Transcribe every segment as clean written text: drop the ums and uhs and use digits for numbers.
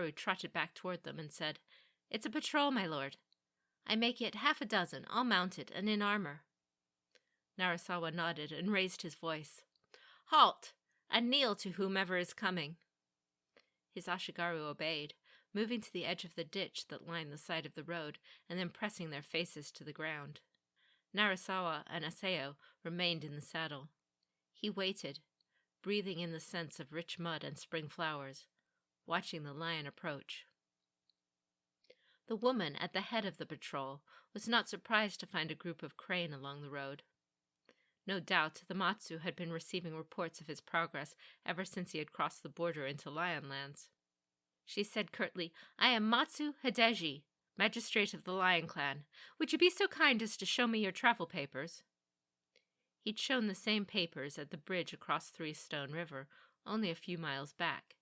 Ashigaru trotted back toward them and said, "It's a patrol, my lord. I make it 6, all mounted and in armor." Narasawa nodded and raised his voice. "Halt, and kneel to whomever is coming." His Ashigaru obeyed, moving to the edge of the ditch that lined the side of the road and then pressing their faces to the ground. Narasawa and Aseo remained in the saddle. He waited, breathing in the scents of rich mud and spring flowers, watching the lion approach. The woman at the head of the patrol was not surprised to find a group of crane along the road. No doubt the Matsu had been receiving reports of his progress ever since he had crossed the border into Lion Lands. She said curtly, "I am Matsu Hideji, magistrate of the Lion Clan. Would you be so kind as to show me your travel papers?" He'd shown the same papers at the bridge across Three Stone River, only a few miles back.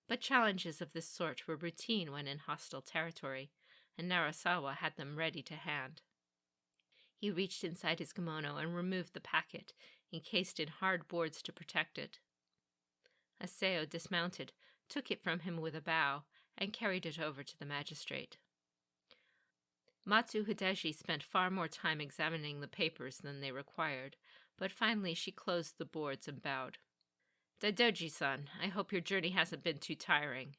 But challenges of this sort were routine when in hostile territory, and Narasawa had them ready to hand. He reached inside his kimono and removed the packet, encased in hard boards to protect it. Aseo dismounted, took it from him with a bow, and carried it over to the magistrate. Matsu Hideji spent far more time examining the papers than they required, but finally she closed the boards and bowed. "Daidoji-san, I hope your journey hasn't been too tiring."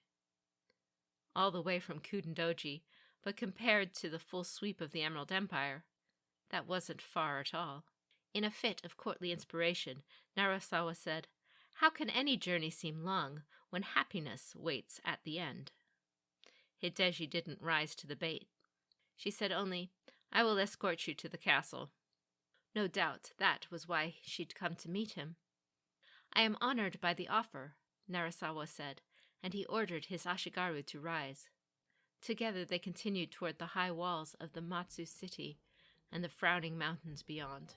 All the way from Kudendoji, but compared to the full sweep of the Emerald Empire, that wasn't far at all. In a fit of courtly inspiration, Narasawa said, "How can any journey seem long when happiness waits at the end?" Hideji didn't rise to the bait. She said only, "I will escort you to the castle." No doubt that was why she'd come to meet him. "I am honored by the offer," Narasawa said, and he ordered his Ashigaru to rise. Together they continued toward the high walls of the Matsu city and the frowning mountains beyond.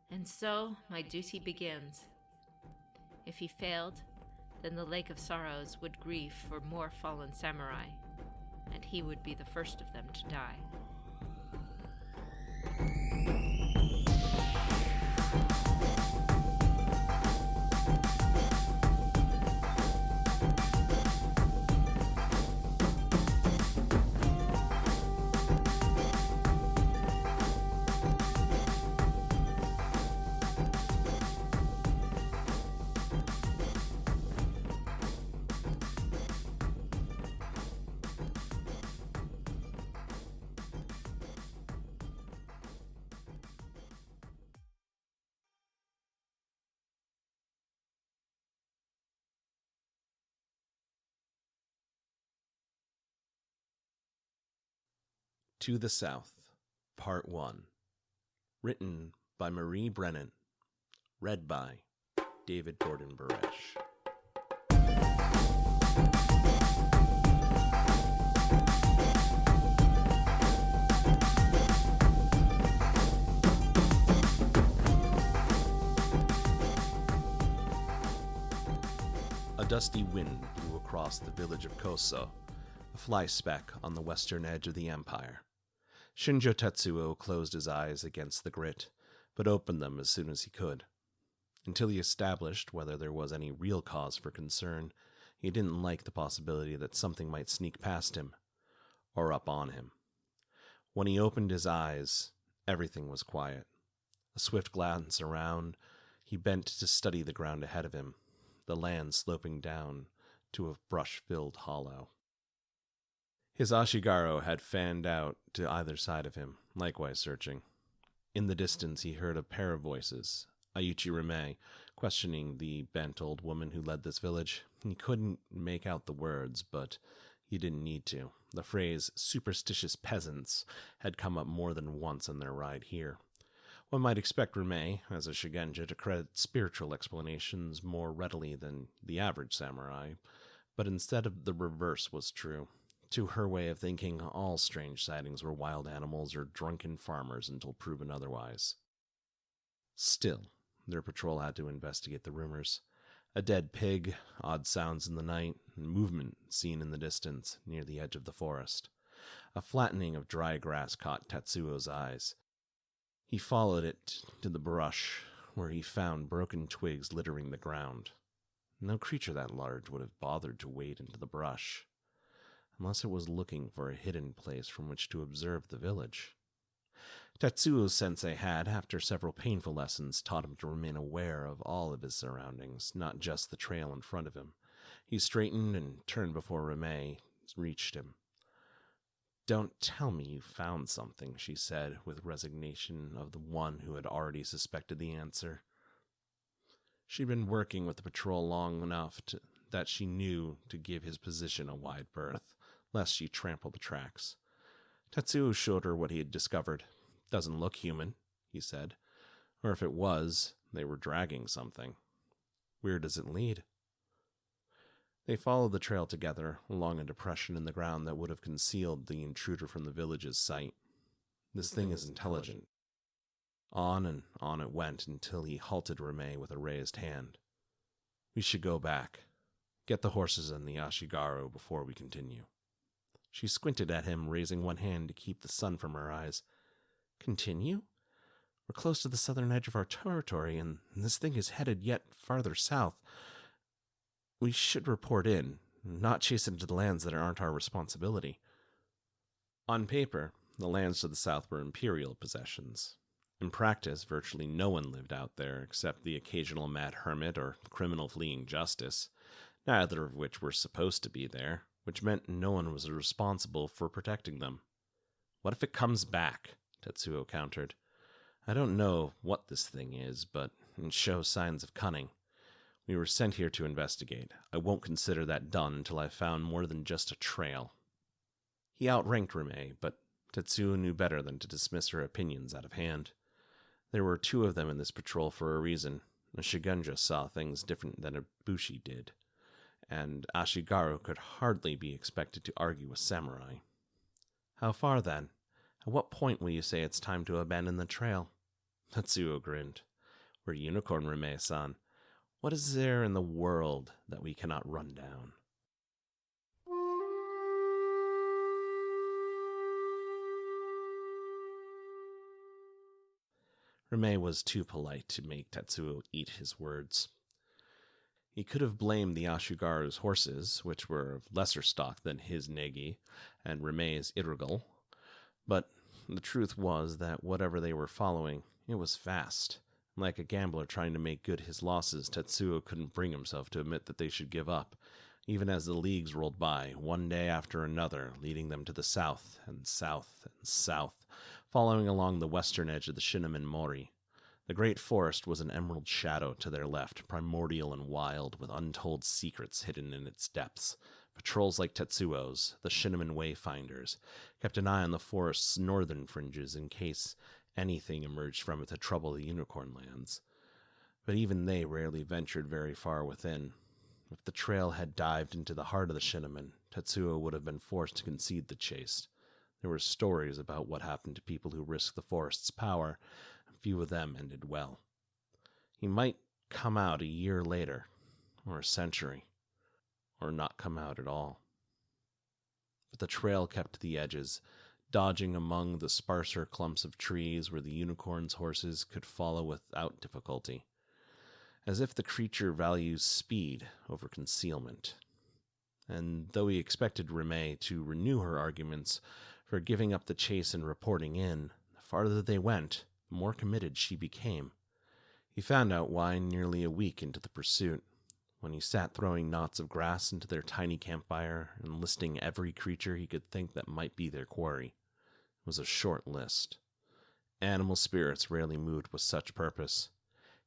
And so my duty begins. If he failed, then the Lake of Sorrows would grieve for more fallen samurai, and he would be the first of them to die. To the South, Part 1. Written by Marie Brennan. Read by David Gordon Baresh. A dusty wind blew across the village of Koso, a fly speck on the western edge of the empire. Shinjo Tetsuo closed his eyes against the grit, but opened them as soon as he could. Until he established whether there was any real cause for concern, he didn't like the possibility that something might sneak past him, or up on him. When he opened his eyes, everything was quiet. A swift glance around, he bent to study the ground ahead of him, the land sloping down to a brush-filled hollow. His Ashigaru had fanned out to either side of him, likewise searching. In the distance he heard a pair of voices, Ayuchi Rime, questioning the bent old woman who led this village. He couldn't make out the words, but he didn't need to. The phrase, superstitious peasants, had come up more than once on their ride here. One might expect Rime, as a Shigenja, to credit spiritual explanations more readily than the average samurai, but instead of the reverse was true. To her way of thinking, all strange sightings were wild animals or drunken farmers until proven otherwise. Still, their patrol had to investigate the rumors. A dead pig, odd sounds in the night, and movement seen in the distance near the edge of the forest. A flattening of dry grass caught Tetsuo's eyes. He followed it to the brush, where he found broken twigs littering the ground. No creature that large would have bothered to wade into the brush. unless it was looking for a hidden place from which to observe the village. Tetsuo-sensei had, after several painful lessons, taught him to remain aware of all of his surroundings, not just the trail in front of him. He straightened and turned before Rime reached him. "Don't tell me you found something," she said, with resignation of the one who had already suspected the answer. She'd been working with the patrol long enough that she knew to give his position a wide berth, lest she trample the tracks. Tetsuo showed her what he had discovered. "Doesn't look human," he said. "Or if it was, they were dragging something. Where does it lead?" They followed the trail together, along a depression in the ground that would have concealed the intruder from the village's sight. "This thing is intelligent." On and on it went until he halted Rime with a raised hand. "We should go back. Get the horses and the Ashigaru before we continue." She squinted at him, raising one hand to keep the sun from her eyes. "Continue? We're close to the southern edge of our territory, and this thing is headed yet farther south. We should report in, not chase into the lands that aren't our responsibility." On paper, the lands to the south were imperial possessions. In practice, virtually no one lived out there except the occasional mad hermit or criminal fleeing justice, neither of which were supposed to be there, which meant no one was responsible for protecting them. "What if it comes back?" Tetsuo countered. "I don't know what this thing is, but it shows signs of cunning. We were sent here to investigate. I won't consider that done until I've found more than just a trail." He outranked Rime, but Tetsuo knew better than to dismiss her opinions out of hand. There were two of them in this patrol for a reason. A Shigunja saw things different than a Bushi did, and Ashigaru could hardly be expected to argue with samurai. "How far, then? At what point will you say it's time to abandon the trail?" Tetsuo grinned. "We're Unicorn, Rime-san. What is there in the world that we cannot run down?" Rime was too polite to make Tetsuo eat his words. He could have blamed the Ashigaru's horses, which were of lesser stock than his Negi and Rime's Irrigal, but the truth was that whatever they were following, it was fast. Like a gambler trying to make good his losses, Tetsuo couldn't bring himself to admit that they should give up, even as the leagues rolled by, one day after another, leading them to the south and south and south, following along the western edge of the Shinnemin Mori. The great forest was an emerald shadow to their left, primordial and wild, with untold secrets hidden in its depths. Patrols like Tetsuo's, the Shinnemin Wayfinders, kept an eye on the forest's northern fringes in case anything emerged from it to trouble the Unicorn lands. But even they rarely ventured very far within. If the trail had dived into the heart of the Shinnemin, Tetsuo would have been forced to concede the chase. There were stories about what happened to people who risked the forest's power, and few of them ended well. He might come out a year later, or a century, or not come out at all. But the trail kept to the edges, dodging among the sparser clumps of trees where the Unicorn's horses could follow without difficulty, as if the creature values speed over concealment. And though he expected Rime to renew her arguments for giving up the chase and reporting in, the farther they went, the more committed she became. He found out why nearly a week into the pursuit, when he sat throwing knots of grass into their tiny campfire and listing every creature he could think that might be their quarry. It was a short list. Animal spirits rarely moved with such purpose.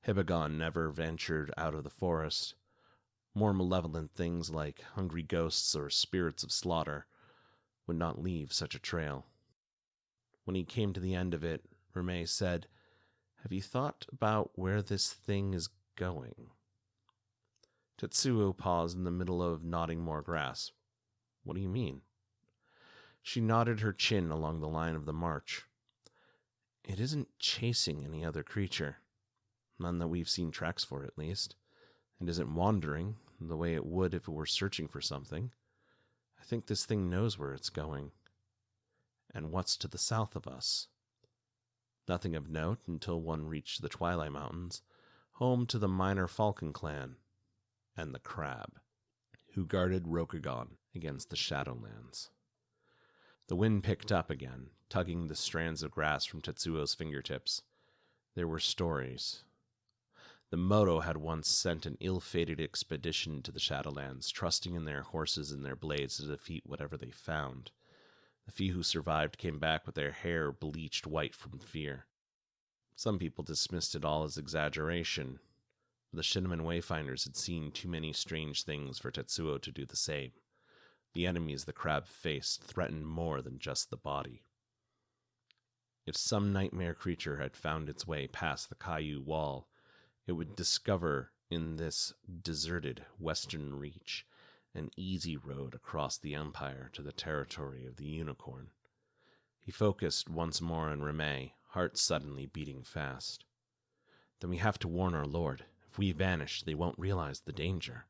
Hibagon never ventured out of the forest. More malevolent things like hungry ghosts or spirits of slaughter would not leave such a trail. When he came to the end of it, Rime said, "Have you thought about where this thing is going?" Tetsuo paused in the middle of knotting more grass. "What do you mean?" She nodded her chin along the line of the march. "It isn't chasing any other creature. None that we've seen tracks for, at least. It isn't wandering, the way it would if it were searching for something. I think this thing knows where it's going. And what's to the south of us? Nothing of note until one reached the Twilight Mountains, home to the minor Falcon clan, and the crab." who guarded Rokugan against the Shadowlands. The wind picked up again, tugging the strands of grass from Tetsuo's fingertips. There were stories. The Moto had once sent an ill-fated expedition to the Shadowlands, trusting in their horses and their blades to defeat whatever they found. The few who survived came back with their hair bleached white from fear. Some people dismissed it all as exaggeration. The Shin'emin Wayfinders had seen too many strange things for Tetsuo to do the same. The enemies the crab faced threatened more than just the body. If some nightmare creature had found its way past the Kaiyu wall, it would discover in this deserted western reach an easy road across the empire to the territory of the unicorn. He focused once more on Reme, heart suddenly beating fast. Then we have to warn our lord. If we vanish, they won't realize the danger.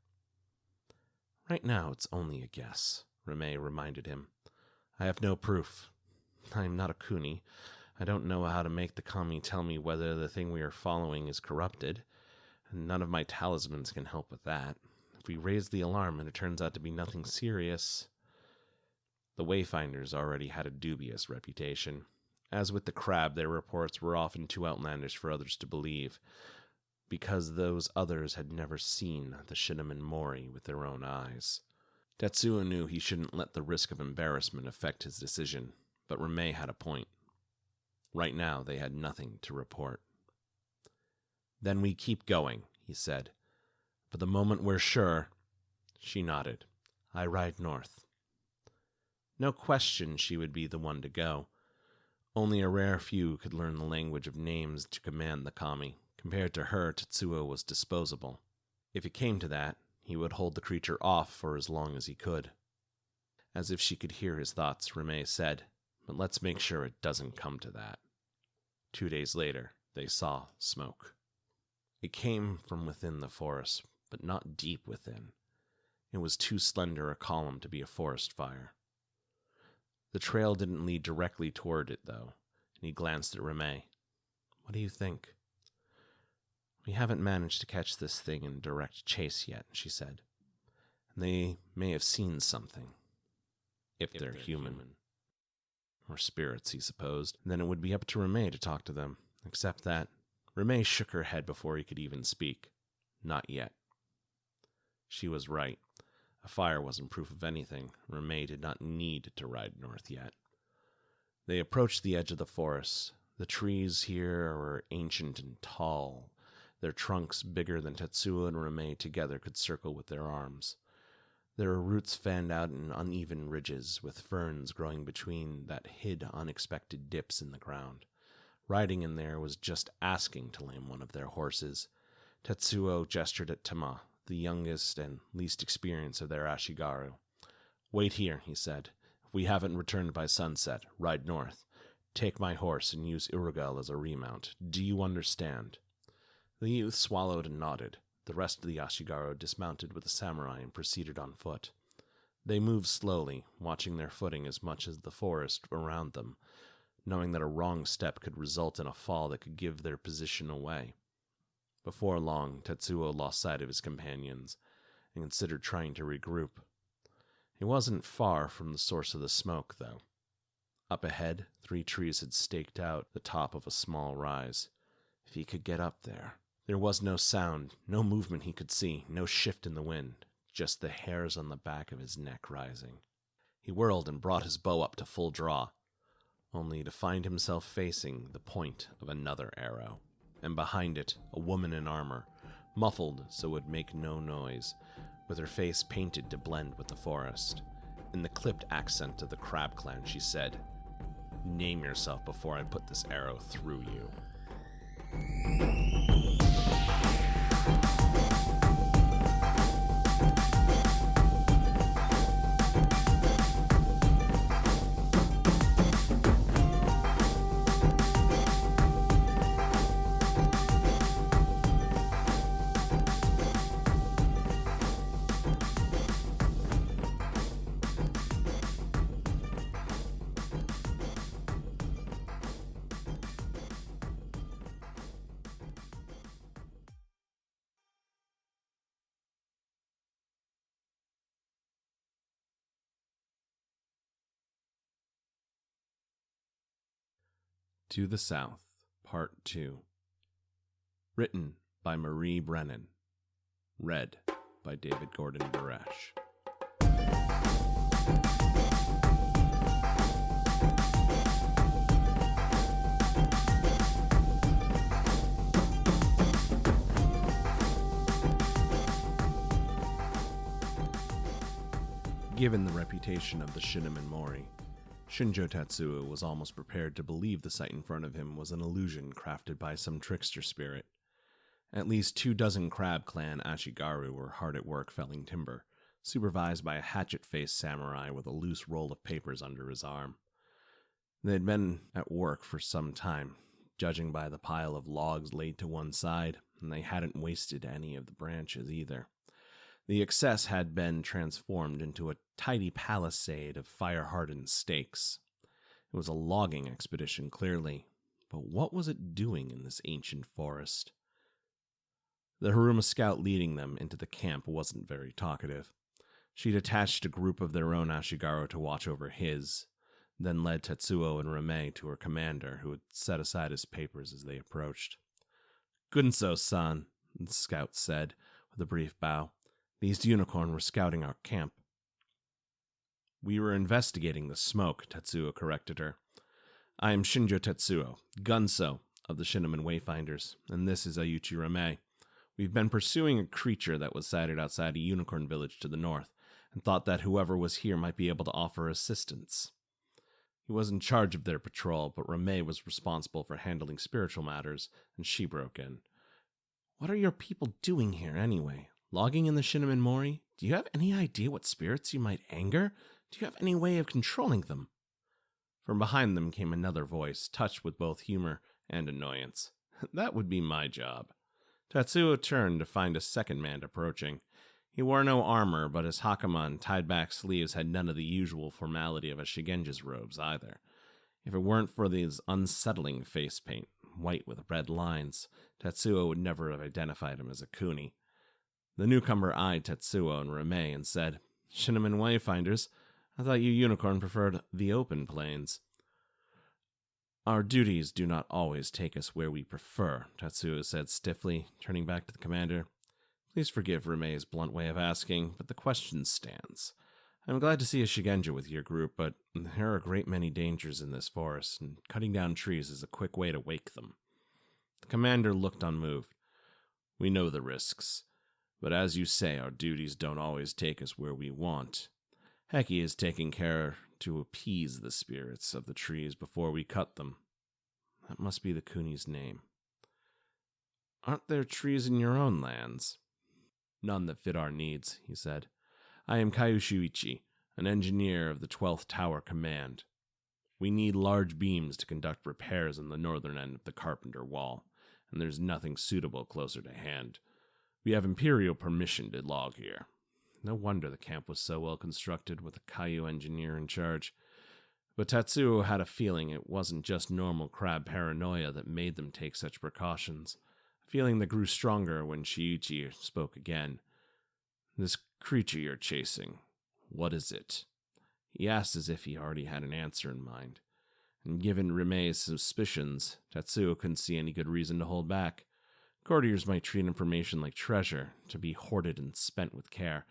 Right now, it's only a guess, Reme reminded him. I have no proof. I am not a kuni. I don't know how to make the kami tell me whether the thing we are following is corrupted, and none of my talismans can help with that. If we raise the alarm and it turns out to be nothing serious... The Wayfinders already had a dubious reputation. As with the crab, their reports were often too outlandish for others to believe, because those others had never seen the Shin'emin Mori with their own eyes. Tetsuo knew he shouldn't let the risk of embarrassment affect his decision, but Reme had a point. Right now, they had nothing to report. Then we keep going, he said. But the moment we're sure... She nodded. I ride north. No question she would be the one to go. Only a rare few could learn the language of names to command the kami. Compared to her, Tetsuo was disposable. If it came to that, he would hold the creature off for as long as he could. As if she could hear his thoughts, Reme said, but let's make sure it doesn't come to that. 2 days later, they saw smoke. It came from within the forest, but not deep within. It was too slender a column to be a forest fire. The trail didn't lead directly toward it, though, and he glanced at Reme. What do you think? We haven't managed to catch this thing in direct chase yet, she said. And they may have seen something. If they're human. Or spirits, he supposed. And then it would be up to Reme to talk to them. Except that Reme shook her head before he could even speak. Not yet. She was right. A fire wasn't proof of anything. Reme did not need to ride north yet. They approached the edge of the forest. The trees here were ancient and tall. Their trunks, bigger than Tetsuo and Reme together, could circle with their arms. Their roots fanned out in uneven ridges, with ferns growing between that hid unexpected dips in the ground. Riding in there was just asking to lame one of their horses. Tetsuo gestured at Tama, the youngest and least experienced of their Ashigaru. Wait here, he said. If we haven't returned by sunset, ride north. Take my horse and use Urugel as a remount. Do you understand? The youth swallowed and nodded. The rest of the Ashigaru dismounted with the samurai and proceeded on foot. They moved slowly, watching their footing as much as the forest around them, knowing that a wrong step could result in a fall that could give their position away. Before long, Tetsuo lost sight of his companions and considered trying to regroup. He wasn't far from the source of the smoke, though. Up ahead, 3 trees had staked out the top of a small rise. If he could get up there. There was no sound, no movement he could see, no shift in the wind, just the hairs on the back of his neck rising. He whirled and brought his bow up to full draw, only to find himself facing the point of another arrow, and behind it, a woman in armor, muffled so it would make no noise, with her face painted to blend with the forest. In the clipped accent of the Crab Clan, she said, "Name yourself before I put this arrow through you." To the South, Part 2. Written by Marie Brennan. Read by David Gordon Baresh. Given the reputation of the Shinnemin Mori, Shinjo Tatsuo was almost prepared to believe the sight in front of him was an illusion crafted by some trickster spirit. At least 24 Crab Clan Ashigaru were hard at work felling timber, supervised by a hatchet-faced samurai with a loose roll of papers under his arm. They had been at work for some time, judging by the pile of logs laid to one side, and they hadn't wasted any of the branches either. The excess had been transformed into a tidy palisade of fire-hardened stakes. It was a logging expedition, clearly, but what was it doing in this ancient forest? The Haruma scout leading them into the camp wasn't very talkative. She detached a group of their own Ashigaru to watch over his, then led Tetsuo and Rime to her commander, who had set aside his papers as they approached. "Gunso-san," the scout said, with a brief bow. "These unicorn were scouting our camp." "We were investigating the smoke," Tetsuo corrected her. "I am Shinjo Tetsuo, Gunso of the Shinnemin Wayfinders, and this is Ayuchi Rime. We've been pursuing a creature that was sighted outside a unicorn village to the north, and thought that whoever was here might be able to offer assistance." He was in charge of their patrol, but Rime was responsible for handling spiritual matters, and she broke in. "What are your people doing here, anyway? Logging in the Shinnemin Mori? Do you have any idea what spirits you might anger? Do you have any way of controlling them?" From behind them came another voice, touched with both humor and annoyance. "That would be my job." Tatsuo turned to find a second man approaching. He wore no armor, but his hakama and tied-back sleeves had none of the usual formality of a Shigenja's robes either. If it weren't for these unsettling face paint, white with red lines, Tatsuo would never have identified him as a Kuni. The newcomer eyed Tetsuo and Rime and said, "Shinnemin Wayfinders, I thought you unicorn preferred the open plains." "Our duties do not always take us where we prefer," Tetsuo said stiffly, turning back to the commander. "Please forgive Rime's blunt way of asking, but the question stands. I'm glad to see a Shigenja with your group, but there are a great many dangers in this forest, and cutting down trees is a quick way to wake them." The commander looked unmoved. "We know the risks. But as you say, our duties don't always take us where we want. Heki is taking care to appease the spirits of the trees before we cut them." That must be the Kuni's name. "Aren't there trees in your own lands?" "None that fit our needs," he said. "I am Kaiu Shuichi, an engineer of the 12th Tower Command. We need large beams to conduct repairs on the northern end of the Carpenter Wall, and there's nothing suitable closer to hand. We have Imperial permission to log here." No wonder the camp was so well constructed with a Kaiu engineer in charge. But Tatsuo had a feeling it wasn't just normal crab paranoia that made them take such precautions. A feeling that grew stronger when Shuichi spoke again. "This creature you're chasing, what is it?" He asked as if he already had an answer in mind. And given Rime's suspicions, Tatsuo couldn't see any good reason to hold back. Courtiers might treat information like treasure, to be hoarded and spent with care,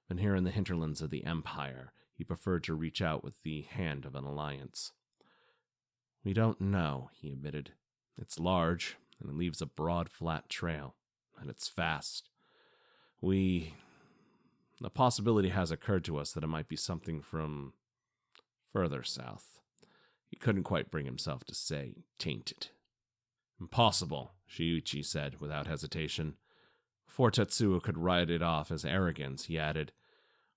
but here in the hinterlands of the Empire, he preferred to reach out with the hand of an alliance. "We don't know," he admitted. "It's large, and it leaves a broad, flat trail, and it's fast. The possibility has occurred to us that it might be something from further south." He couldn't quite bring himself to say tainted. "Impossible," Shuichi said without hesitation. Before Tetsuo could write it off as arrogance, he added,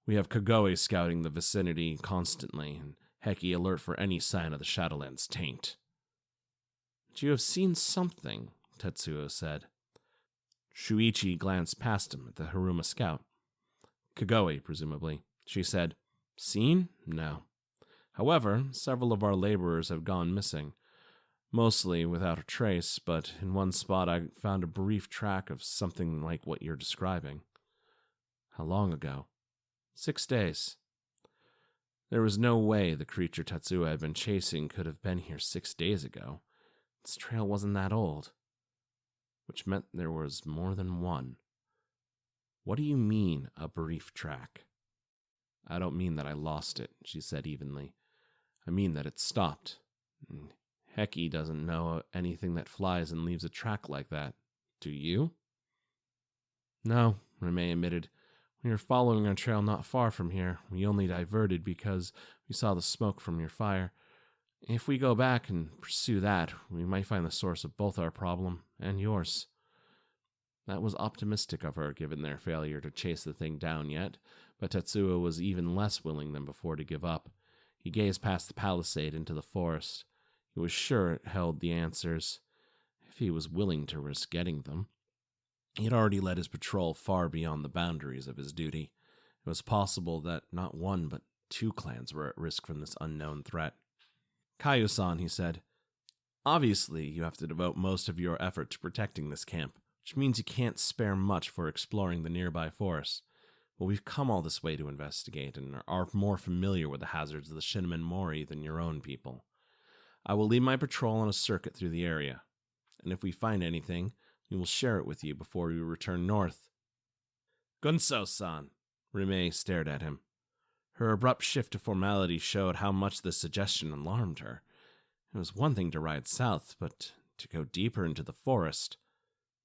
"We have Kagome scouting the vicinity constantly, and Heki alert for any sign of the Shadowlands taint." "But you have seen something," Tetsuo said. Shuichi glanced past him at the Haruma scout. "Kagome, presumably," she said. "Seen? No. However, several of our laborers have gone missing. Mostly without a trace, but in one spot I found a brief track of something like what you're describing." "How long ago?" 6 days. There was no way the creature Tetsuo had been chasing could have been here 6 days ago. This trail wasn't that old, which meant there was more than one. What do you mean, a brief track? I don't mean that I lost it, she said evenly. I mean that it stopped. Heki doesn't know anything that flies and leaves a track like that. Do you? No, Remay admitted. We were following our trail not far from here. We only diverted because we saw the smoke from your fire. If we go back and pursue that, we might find the source of both our problem and yours. That was optimistic of her, given their failure to chase the thing down yet, but Tetsuo was even less willing than before to give up. He gazed past the palisade into the forest. He was sure it held the answers, if he was willing to risk getting them. He had already led his patrol far beyond the boundaries of his duty. It was possible that not one but two clans were at risk from this unknown threat. Kaio-san, he said, obviously you have to devote most of your effort to protecting this camp, which means you can't spare much for exploring the nearby forest. But we've come all this way to investigate and are more familiar with the hazards of the Shinmen Mori than your own people. I will lead my patrol on a circuit through the area, and if we find anything, we will share it with you before we return north. Gunso-san, Remay stared at him. Her abrupt shift to formality showed how much this suggestion alarmed her. It was one thing to ride south, but to go deeper into the forest.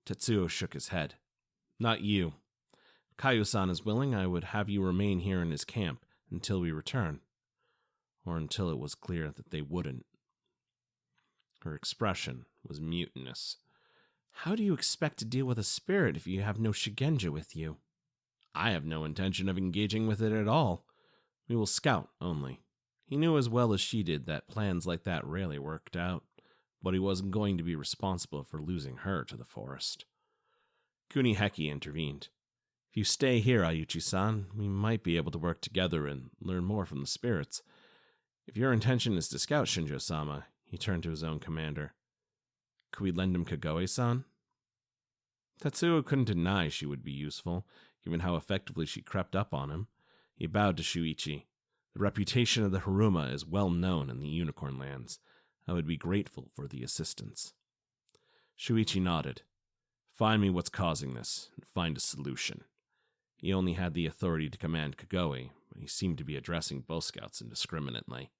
Tetsuo shook his head. Not you. If Kaio-san is willing, I would have you remain here in his camp until we return. Or until it was clear that they wouldn't. Her expression was mutinous. How do you expect to deal with a spirit if you have no Shigenja with you? I have no intention of engaging with it at all. We will scout only. He knew as well as she did that plans like that rarely worked out, but he wasn't going to be responsible for losing her to the forest. Kuniheki intervened. If you stay here, Ayuchi-san, we might be able to work together and learn more from the spirits. If your intention is to scout Shinjo-sama, he turned to his own commander. Could we lend him Kagome-san? Tetsuo couldn't deny she would be useful, given how effectively she crept up on him. He bowed to Shuichi. The reputation of the Haruma is well known in the Unicorn Lands. I would be grateful for the assistance. Shuichi nodded. Find me what's causing this, and find a solution. He only had the authority to command Kagome, but he seemed to be addressing both scouts indiscriminately.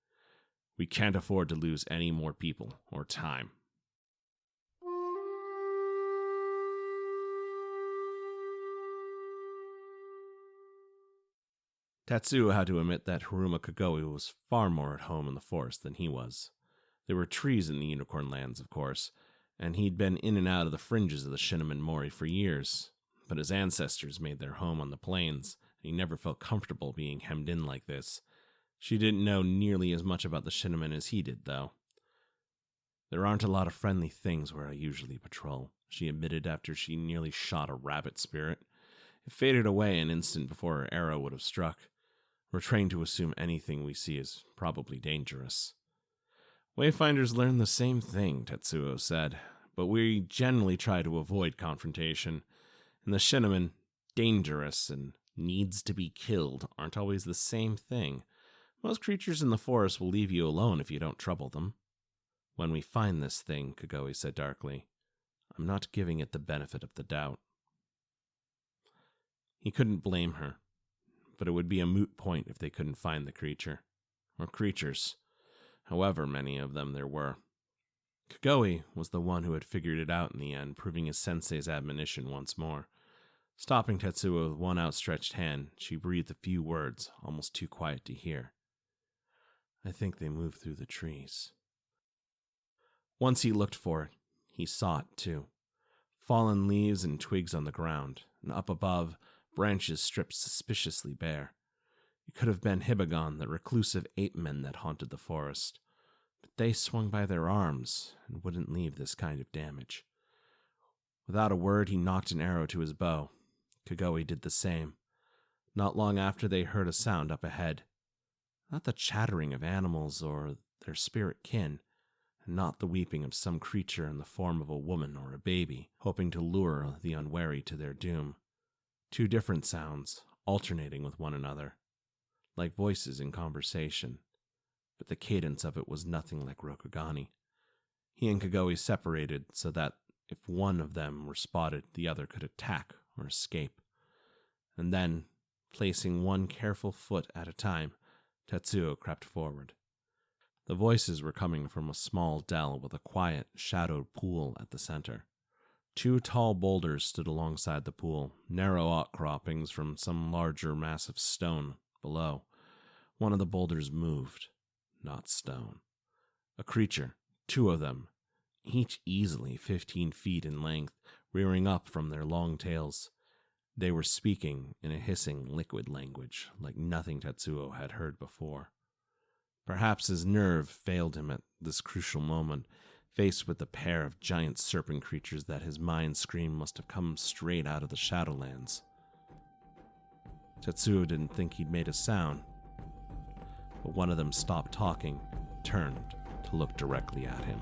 We can't afford to lose any more people or time. Tetsuo had to admit that Haruma Kagome was far more at home in the forest than he was. There were trees in the Unicorn Lands, of course, and he'd been in and out of the fringes of the Shinmen Mori for years, but his ancestors made their home on the plains, and he never felt comfortable being hemmed in like this. She didn't know nearly as much about the Shinmen as he did, though. There aren't a lot of friendly things where I usually patrol, she admitted after she nearly shot a rabbit spirit. It faded away an instant before her arrow would have struck. We're trained to assume anything we see is probably dangerous. Wayfinders learn the same thing, Tetsuo said, but we generally try to avoid confrontation. And the Shinmen, dangerous and needs to be killed, aren't always the same thing. Most creatures in the forest will leave you alone if you don't trouble them. When we find this thing, Kagome said darkly, I'm not giving it the benefit of the doubt. He couldn't blame her, but it would be a moot point if they couldn't find the creature. Or creatures, however many of them there were. Kagome was the one who had figured it out in the end, proving his sensei's admonition once more. Stopping Tetsuo with one outstretched hand, she breathed a few words, almost too quiet to hear. I think they moved through the trees. Once he looked for it, he saw it too. Fallen leaves and twigs on the ground, and up above, branches stripped suspiciously bare. It could have been Hibagon, the reclusive ape-men that haunted the forest, but they swung by their arms and wouldn't leave this kind of damage. Without a word, he knocked an arrow to his bow. Kagome did the same. Not long after, they heard a sound up ahead. Not the chattering of animals or their spirit kin, and not the weeping of some creature in the form of a woman or a baby, hoping to lure the unwary to their doom. Two different sounds, alternating with one another, like voices in conversation, but the cadence of it was nothing like Rokugani. He and Kagoi separated so that if one of them were spotted, the other could attack or escape. And then, placing one careful foot at a time, Tetsuo crept forward. The voices were coming from a small dell with a quiet, shadowed pool at the center. 2 tall boulders stood alongside the pool, narrow outcroppings from some larger mass of stone below. One of the boulders moved, not stone. A creature, 2 of them, each easily 15 feet in length, rearing up from their long tails. They were speaking in a hissing liquid language, like nothing Tetsuo had heard before. Perhaps his nerve failed him at this crucial moment, faced with a pair of giant serpent creatures that his mind screamed must have come straight out of the Shadowlands. Tetsuo didn't think he'd made a sound, but one of them stopped talking, turned to look directly at him.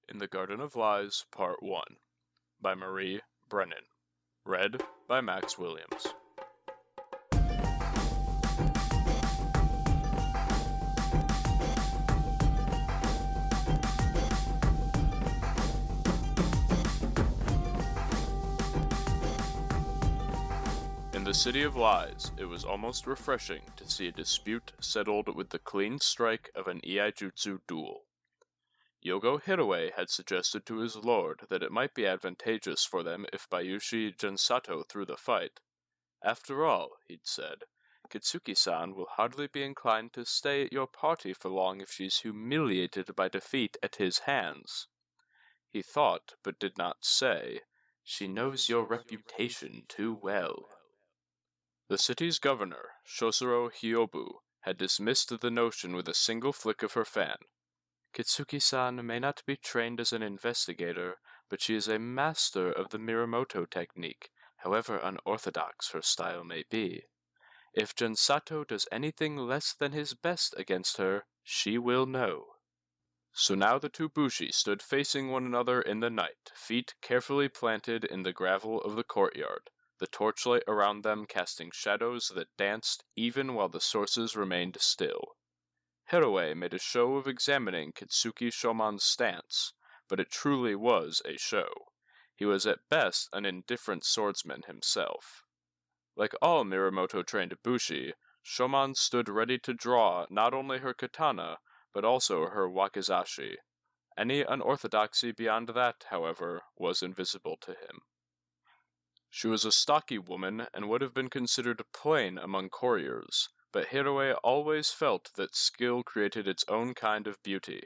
In the Garden of Lies, Part 1, by Marie Brennan. Read by Max Williams. In the City of Lies, it was almost refreshing to see a dispute settled with the clean strike of an Iaijutsu duel. Yogo Hiroe had suggested to his lord that it might be advantageous for them if Bayushi Gensato threw the fight. After all, he'd said, Kitsuki-san will hardly be inclined to stay at your party for long if she's humiliated by defeat at his hands. He thought, but did not say, she knows your reputation too well. The city's governor, Shosuro Hyobu, had dismissed the notion with a single flick of her fan. Kitsuki-san may not be trained as an investigator, but she is a master of the Miramoto technique, however unorthodox her style may be. If Gensato does anything less than his best against her, she will know. So now the 2 bushi stood facing one another in the night, feet carefully planted in the gravel of the courtyard, the torchlight around them casting shadows that danced even while the sources remained still. Hiroe made a show of examining Kitsuki Shoman's stance, but it truly was a show. He was at best an indifferent swordsman himself. Like all Miramoto-trained bushi, Shoman stood ready to draw not only her katana, but also her wakizashi. Any unorthodoxy beyond that, however, was invisible to him. She was a stocky woman and would have been considered plain among courtiers, but Hiroe always felt that skill created its own kind of beauty.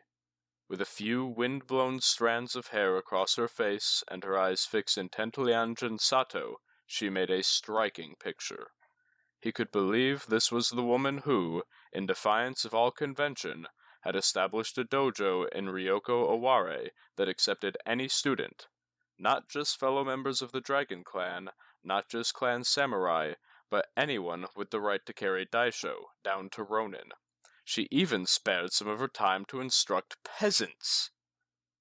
With a few wind-blown strands of hair across her face and her eyes fixed intently on Gensato, she made a striking picture. He could believe this was the woman who, in defiance of all convention, had established a dojo in Ryoko Oware that accepted any student, not just fellow members of the Dragon Clan, not just clan samurai, but anyone with the right to carry daisho, down to ronin. She even spared some of her time to instruct peasants.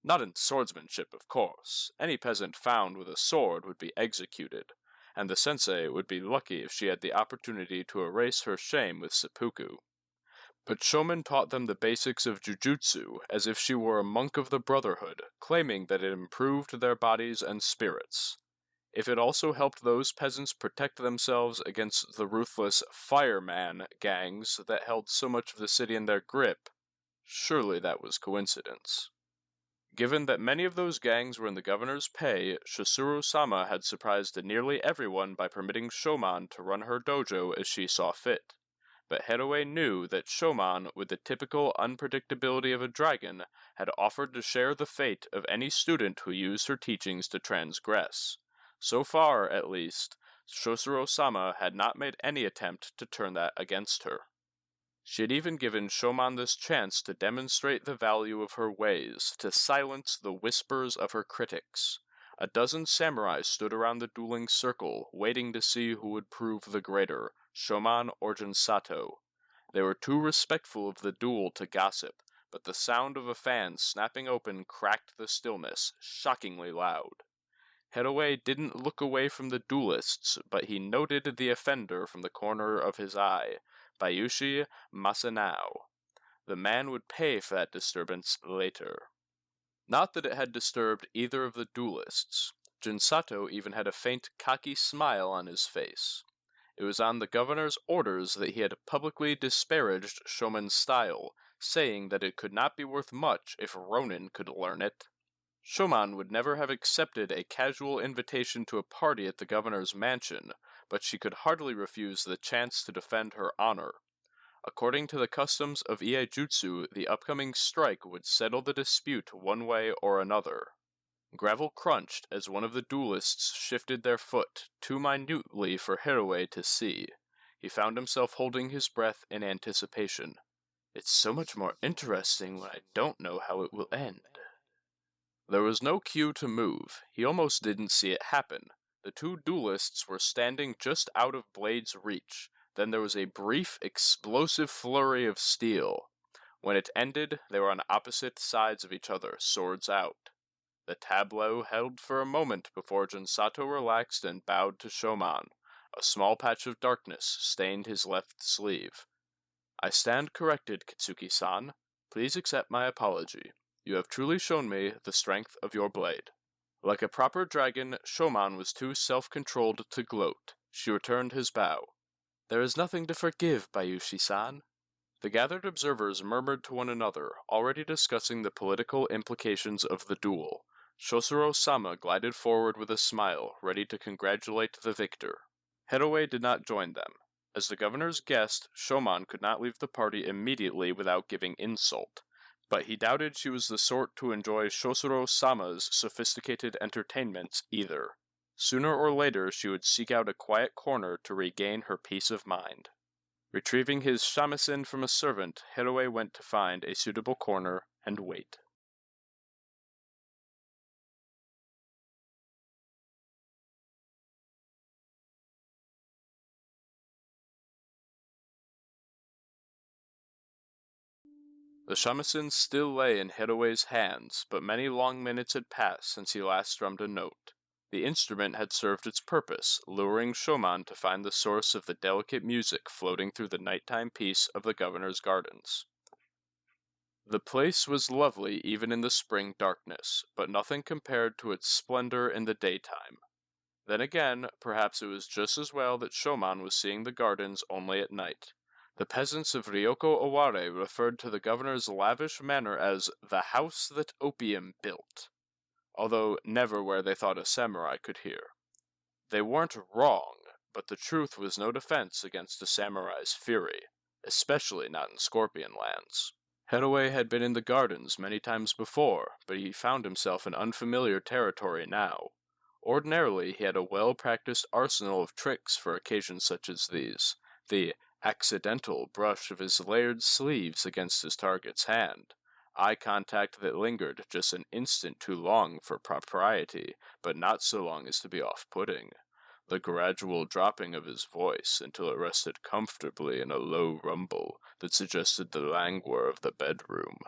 Not in swordsmanship, of course. Any peasant found with a sword would be executed, and the sensei would be lucky if she had the opportunity to erase her shame with seppuku. But Shoman taught them the basics of jujutsu as if she were a monk of the Brotherhood, claiming that it improved their bodies and spirits. If it also helped those peasants protect themselves against the ruthless fireman gangs that held so much of the city in their grip, surely that was coincidence. Given that many of those gangs were in the governor's pay, Shosuro-sama had surprised nearly everyone by permitting Shoman to run her dojo as she saw fit. but Hiroe knew that Shoman, with the typical unpredictability of a dragon, had offered to share the fate of any student who used her teachings to transgress. So far, at least, Shosuro-sama had not made any attempt to turn that against her. She had even given Shoman this chance to demonstrate the value of her ways, to silence the whispers of her critics. A dozen samurai stood around the dueling circle, waiting to see who would prove the greater, Shoman or Jinsato. They were too respectful of the duel to gossip, but the sound of a fan snapping open cracked the stillness, shockingly loud. Hiroe didn't look away from the duelists, but he noted the offender from the corner of his eye, Bayushi Masanao. The man would pay for that disturbance later. Not that it had disturbed either of the duelists. Jinsato even had a faint cocky smile on his face. It was on the governor's orders that he had publicly disparaged Shoman's style, saying that it could not be worth much if Ronin could learn it. Shoman would never have accepted a casual invitation to a party at the governor's mansion, but she could hardly refuse the chance to defend her honor. According to the customs of Iaijutsu, the upcoming strike would settle the dispute one way or another. Gravel crunched as one of the duelists shifted their foot, too minutely for Hiroe to see. He found himself holding his breath in anticipation. It's so much more interesting when I don't know how it will end. There was no cue to move. He almost didn't see it happen. The two duelists were standing just out of Blade's reach. Then there was a brief, explosive flurry of steel. When it ended, they were on opposite sides of each other, swords out. The tableau held for a moment before Jinsato relaxed and bowed to Shoman. A small patch of darkness stained his left sleeve. I stand corrected, Kitsuki-san. Please accept my apology. You have truly shown me the strength of your blade. Like a proper dragon, Shoman was too self-controlled to gloat. She returned his bow. There is nothing to forgive, Bayushi-san. The gathered observers murmured to one another, already discussing the political implications of the duel. Shosuro-sama glided forward with a smile, ready to congratulate the victor. Hiroe did not join them. As the governor's guest, Shoman could not leave the party immediately without giving insult. But he doubted she was the sort to enjoy Shosuro-sama's sophisticated entertainments either. Sooner or later she would seek out a quiet corner to regain her peace of mind. Retrieving his shamisen from a servant, Hiroe went to find a suitable corner and wait. The shamisen still lay in Hiroe's hands, but many long minutes had passed since he last strummed a note. The instrument had served its purpose, luring Shoman to find the source of the delicate music floating through the nighttime peace of the governor's gardens. The place was lovely even in the spring darkness, but nothing compared to its splendor in the daytime. Then again, perhaps it was just as well that Shoman was seeing the gardens only at night. The peasants of Ryoko Oware referred to the governor's lavish manor as the house that opium built, although never where they thought a samurai could hear. They weren't wrong, but the truth was no defense against a samurai's fury, especially not in Scorpion lands. Hiroe had been in the gardens many times before, but he found himself in unfamiliar territory now. Ordinarily, he had a well-practiced arsenal of tricks for occasions such as these. The accidental brush of his layered sleeves against his target's hand, eye contact that lingered just an instant too long for propriety, but not so long as to be off-putting, the gradual dropping of his voice until it rested comfortably in a low rumble that suggested the languor of the bedroom,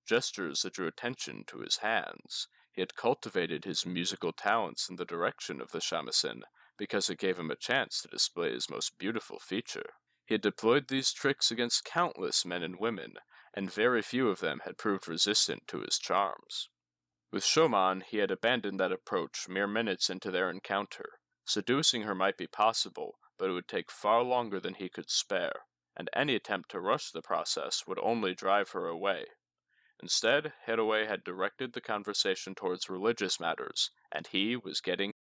gestures that drew attention to his hands. He had cultivated his musical talents in the direction of the shamisen because it gave him a chance to display his most beautiful feature. He had deployed these tricks against countless men and women, and very few of them had proved resistant to his charms. With Shoman, he had abandoned that approach mere minutes into their encounter. Seducing her might be possible, but it would take far longer than he could spare, and any attempt to rush the process would only drive her away. Instead, Hiroe had directed the conversation towards religious matters, and he was getting